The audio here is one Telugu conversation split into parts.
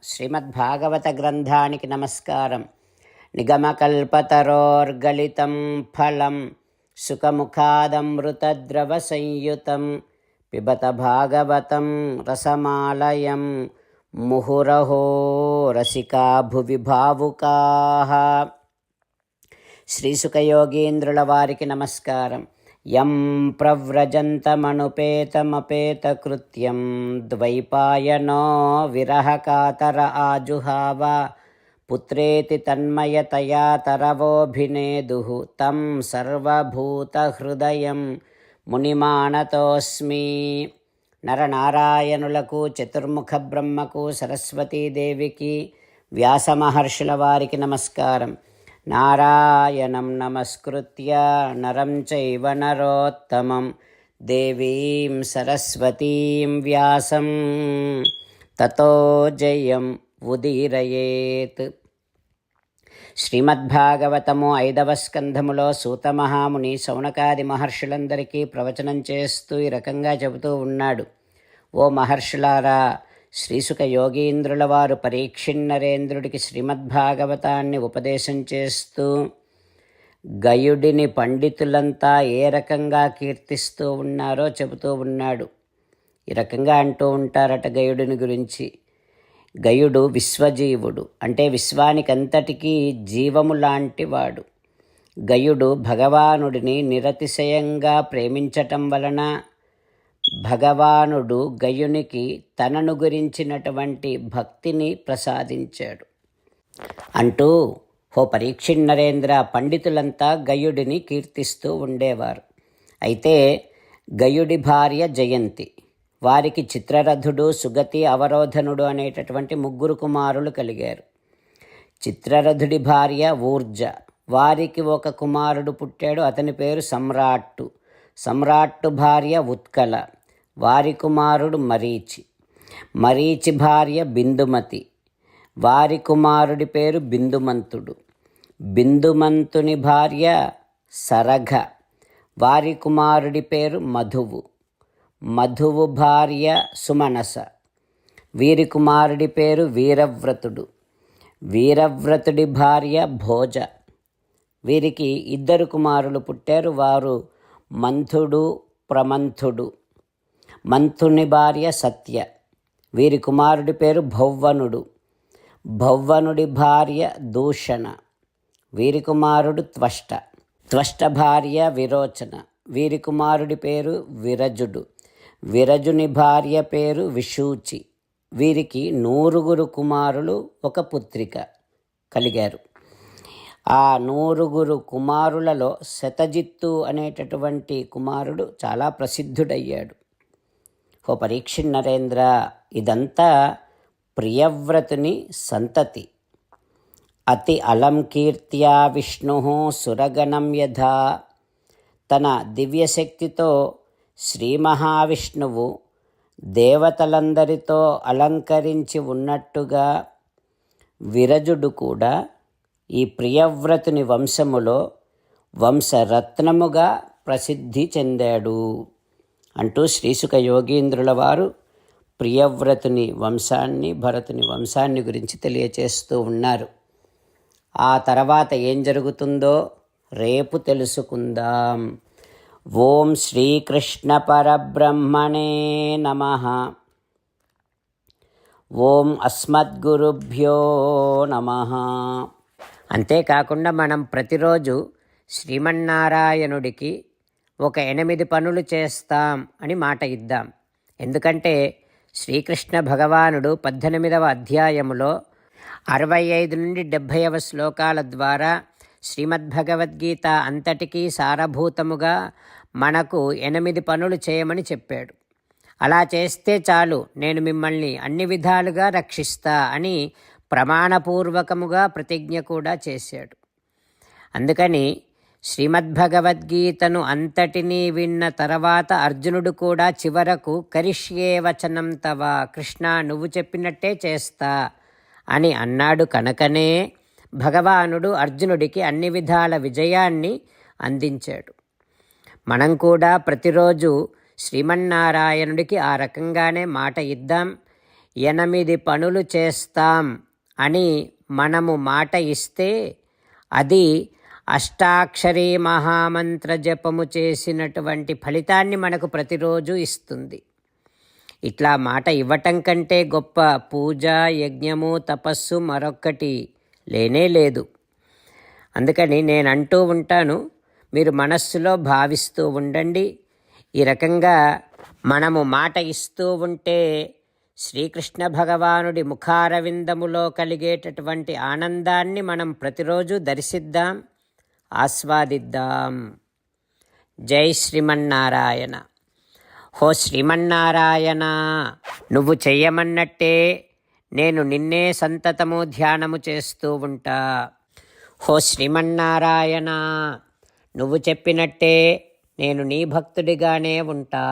శ్రీమద్భాగవత గ్రంథానికి నమస్కారం. నిగమకల్పతరోర్గలితం ఫలం సుఖముఖాదమృతద్రవ సంయుతం పిబత భాగవతం రసమాలయం ముహురహో రసికా భువి భావుకాః. శ్రీసుఖయోగీంద్రుల వారికి నమస్కారం. యం ప్రవ్రజంతమనుపేతమపేతకృత్యం ద్వైపాయనో విరహకాతర ఆజుహావ పుత్రేతి తన్మయతయా తరవోభినేదుః తం సర్వభూతహృదయం మునిమానతోస్మి. నరనారాయణులకు, చతుర్ముఖ బ్రహ్మకు, సరస్వతీదేవికి, వ్యాసమహర్షుల వారికి నమస్కారం. నారాయణం నమస్కృత్య నరం చైవ నరోత్తమం దేవీం సరస్వతీం వ్యాసం తతో జయం ఉదీరయేత్. శ్రీమద్భాగవతము 5వ స్కంధములో సూతమహాముని శౌనకాది మహర్షులందరికీ ప్రవచనం చేస్తూ ఈ రకంగా చెబుతూ ఉన్నాడు. ఓ మహర్షులారా, శ్రీసుఖ యోగీంద్రుల వారు పరీక్షిన్నరేంద్రుడికి శ్రీమద్భాగవతాన్ని ఉపదేశం చేస్తూ గయుడిని పండితులంతా ఏ రకంగా కీర్తిస్తూ ఉన్నారో చెబుతూ ఉన్నాడు. ఈ రకంగా అంటూ ఉంటారట గయుడిని గురించి. గయుడు విశ్వజీవుడు, అంటే విశ్వానికంతటికీ జీవము లాంటివాడు. గయుడు భగవానుడిని నిరతిశయంగా ప్రేమించటం వలన భగవానుడు గయునికి తనను గురించినటువంటి భక్తిని ప్రసాదించాడు అంటూ, ఓ పరీక్షిన్నరేంద్ర, పండితులంతా గయుడిని కీర్తిస్తూ ఉండేవారు. అయితే గయుడి భార్య జయంతి, వారికి చిత్రరథుడు, సుగతి, అవరోధనుడు అనేటటువంటి 3 కుమారులు కలిగారు. చిత్రరథుడి భార్య ఊర్జ, వారికి ఒక కుమారుడు పుట్టాడు, అతని పేరు సమ్రాట్టు. సమ్రాట్టు భార్య ఉత్కల, వారి కుమారుడు మరీచి. మరీచి భార్య బిందుమతి, వారి కుమారుడి పేరు బిందుమంతుడు. బిందుమంతుని భార్య సరఘ, వారి కుమారుడి పేరు మధువు. మధువు భార్య సుమనస, వీరి కుమారుడి పేరు వీరవ్రతుడు. వీరవ్రతుడి భార్య భోజ, వీరికి 2 కుమారులు పుట్టారు, వారు మంథుడు, ప్రమంథుడు. మంథుని భార్య సత్య, వీరి కుమారుడి పేరు భౌవనుడు. భౌవనుడి భార్య దూషణ, వీరి కుమారుడు త్వష్ట. త్వష్ట భార్య విరోచన, వీరి కుమారుడి పేరు విరజుడు. విరజుని భార్య పేరు విషూచి. వీరికి 9 కుమారులు, ఒక పుత్రిక కలిగారు. ఆ 9 కుమారులలో శతజిత్తు అనేటటువంటి కుమారుడు చాలా ప్రసిద్ధుడయ్యాడు. ఓ పరీక్షిన్నరేంద్ర, ఇదంతా ప్రియవ్రతుని సంతతి. అతి అలం కీర్త్యా విష్ణు సురగణం యథా. తన దివ్యశక్తితో శ్రీ మహావిష్ణువు దేవతలందరితో అలంకరించి ఉన్నట్టుగా విరజుడు కూడా ఈ ప్రియవ్రతుని వంశములో వంశరత్నముగా ప్రసిద్ధి చెందాడు అంటూ శ్రీసుఖ యోగీంద్రుల వారు ప్రియవ్రతుని వంశాన్ని, భరతుని వంశాన్ని గురించి తెలియచేస్తూ ఉన్నారు. ఆ తర్వాత ఏం జరుగుతుందో రేపు తెలుసుకుందాం. ఓం శ్రీకృష్ణ పరబ్రహ్మణే నమః. ఓం అస్మద్గురుభ్యో నమః. అంతేకాకుండా మనం ప్రతిరోజు శ్రీమన్నారాయణుడికి ఒక 8 పనులు చేస్తాం అని మాట ఇద్దాం. ఎందుకంటే శ్రీకృష్ణ భగవానుడు 18వ అధ్యాయములో 65 నుండి 70వ శ్లోకాల ద్వారా శ్రీమద్భగవద్గీత అంతటికీ సారభూతముగా మనకు 8 పనులు చేయమని చెప్పాడు. అలా చేస్తే చాలు, నేను మిమ్మల్ని అన్ని విధాలుగా రక్షిస్తా అని ప్రమాణపూర్వకముగా ప్రతిజ్ఞ కూడా చేశాడు. అందుకని శ్రీమద్భగవద్గీతను అంతటినీ విన్న తర్వాత అర్జునుడు కూడా చివరకు కరిష్యే వచనం తవ, కృష్ణ నువ్వు చెప్పినట్టే చేస్తా అని అన్నాడు. కనుకనే భగవానుడు అర్జునుడికి అన్ని విధాల విజయాన్ని అందించాడు. మనం కూడా ప్రతిరోజు శ్రీమన్నారాయణుడికి ఆ రకంగానే మాట ఇద్దాం. 8 పనులు చేస్తాం అని మనము మాట ఇస్తే అది అష్టాక్షరీ మహామంత్ర జపము చేసినటువంటి ఫలితాన్ని మనకు ప్రతిరోజు ఇస్తుంది. ఇట్లా మాట ఇవ్వటం కంటే గొప్ప పూజ, యజ్ఞము, తపస్సు మరొక్కటి లేనే లేదు. అందుకని నేను అంటూ ఉంటాను, మీరు మనస్సులో భావిస్తూ ఉండండి. ఈ రకంగా మనము మాట ఇస్తూ ఉంటే శ్రీకృష్ణ భగవానుడి ముఖారవిందములో కలిగేటటువంటి ఆనందాన్ని మనం ప్రతిరోజు దర్శిద్దాం, ఆస్వాదిద్దాం. జై శ్రీమన్నారాయణ. హో శ్రీమన్నారాయణ, నువ్వు చెయ్యమన్నట్టే నేను నిన్నే సంతతము ధ్యానము చేస్తూ ఉంటా. హో శ్రీమన్నారాయణ, నువ్వు చెప్పినట్టే నేను నీ భక్తుడిగానే ఉంటా.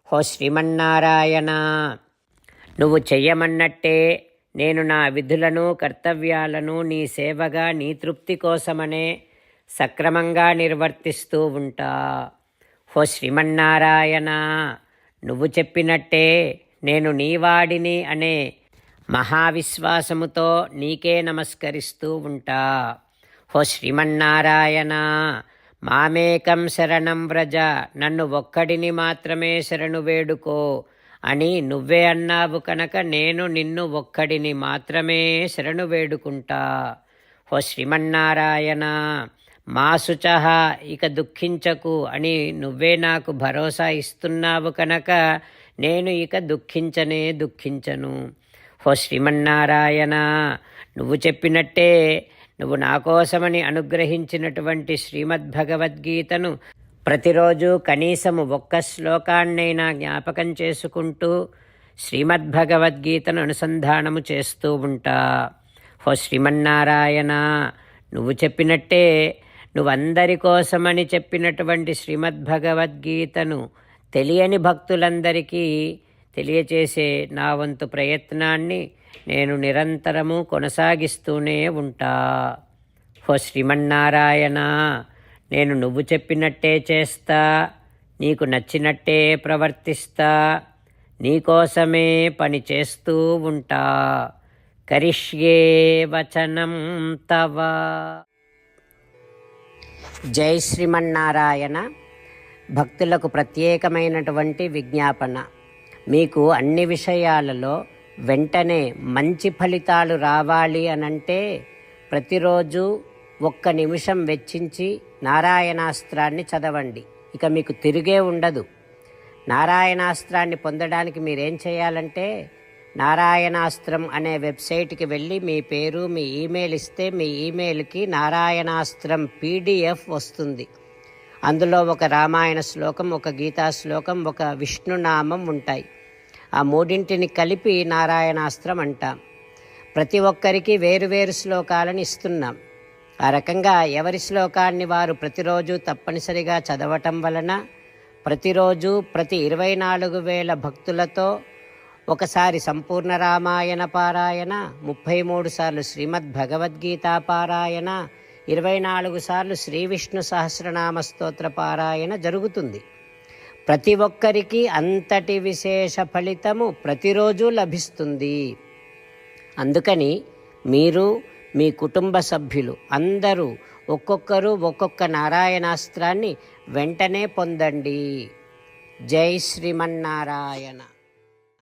హో శ్రీమన్నారాయణ, నువ్వు చెయ్యమన్నట్టే నేను నా విధులను, కర్తవ్యాలను నీ సేవగా, నీ తృప్తి కోసమనే సక్రమంగా నిర్వర్తిస్తూ ఉంటా. హో శ్రీమన్నారాయణ, నువ్వు చెప్పినట్టే నేను నీవాడిని అనే మహావిశ్వాసముతో నీకే నమస్కరిస్తూ ఉంటా. హో శ్రీమన్నారాయణ, మామేకం శరణం వ్రజ, నన్ను ఒక్కడిని మాత్రమే శరణు వేడుకో అని నువ్వే అన్నావు కనుక నేను నిన్ను ఒక్కడిని మాత్రమే శరణు వేడుకుంటా. హో శ్రీమన్నారాయణ, మా శుచః, ఇక దుఃఖించకు అని నువ్వే నాకు భరోసా ఇస్తున్నావు కనుక నేను ఇక దుఃఖించను. హో శ్రీమన్నారాయణ, నువ్వు చెప్పినట్టే నువ్వు నా కోసమని అనుగ్రహించినటువంటి శ్రీమద్భగవద్గీతను ప్రతిరోజు కనీసము ఒక్క శ్లోకాన్నైనా జ్ఞాపకం చేసుకుంటూ శ్రీమద్భగవద్గీతను అనుసంధానము చేస్తూ ఉంటా. హో శ్రీమన్నారాయణ, నువ్వు చెప్పినట్టే నువ్వందరి కోసమని చెప్పినటువంటి శ్రీమద్భగవద్గీతను తెలియని భక్తులందరికీ తెలియచేసే నా వంతు ప్రయత్నాన్ని నేను నిరంతరము కొనసాగిస్తూనే ఉంటా. హో శ్రీమన్నారాయణ, నేను నువ్వు చెప్పినట్టే చేస్తా, నీకు నచ్చినట్టే ప్రవర్తిస్తా, నీకోసమే పని చేస్తూ ఉంటా. కరిష్యే వచనం తవ. జై శ్రీమన్నారాయణ. భక్తులకు ప్రత్యేకమైనటువంటి విజ్ఞాపన. మీకు అన్ని విషయాలలో వెంటనే మంచి ఫలితాలు రావాలి అనంటే ప్రతిరోజు 1 నిమిషం వెచ్చించి నారాయణాస్త్రాన్ని చదవండి. ఇక మీకు తిరిగే ఉండదు. నారాయణాస్త్రాన్ని పొందడానికి మీరేం చేయాలంటే నారాయణాస్త్రం అనే వెబ్సైట్కి వెళ్ళి మీ పేరు, మీ ఈమెయిల్ ఇస్తే మీ ఈమెయిల్కి నారాయణాస్త్రం PDF వస్తుంది. అందులో ఒక రామాయణ శ్లోకం, ఒక గీతా శ్లోకం, ఒక విష్ణునామం ఉంటాయి. ఆ 3 కలిపి నారాయణాస్త్రం అంటాం. ప్రతి ఒక్కరికి వేరువేరు శ్లోకాలను ఇస్తున్నాం. ఆ రకంగా ఎవరి శ్లోకాన్ని వారు ప్రతిరోజు తప్పనిసరిగా చదవటం వలన ప్రతిరోజు ప్రతి 24,000 భక్తులతో ఒకసారి సంపూర్ణ రామాయణ పారాయణ, 33 సార్లు శ్రీమద్భగవద్గీత పారాయణ, 24 సార్లు శ్రీ విష్ణు సహస్రనామ స్తోత్ర పారాయణ జరుగుతుంది. ప్రతి ఒక్కరికి అంతటి విశేష ఫలితము ప్రతిరోజు లభిస్తుంది. అందుకని మీరు, మీ కుటుంబ సభ్యులు అందరూ ఒక్కొక్కరు ఒక్కొక్క నారాయణాస్త్రాన్ని వెంటనే పొందండి. జై శ్రీమన్నారాయణ.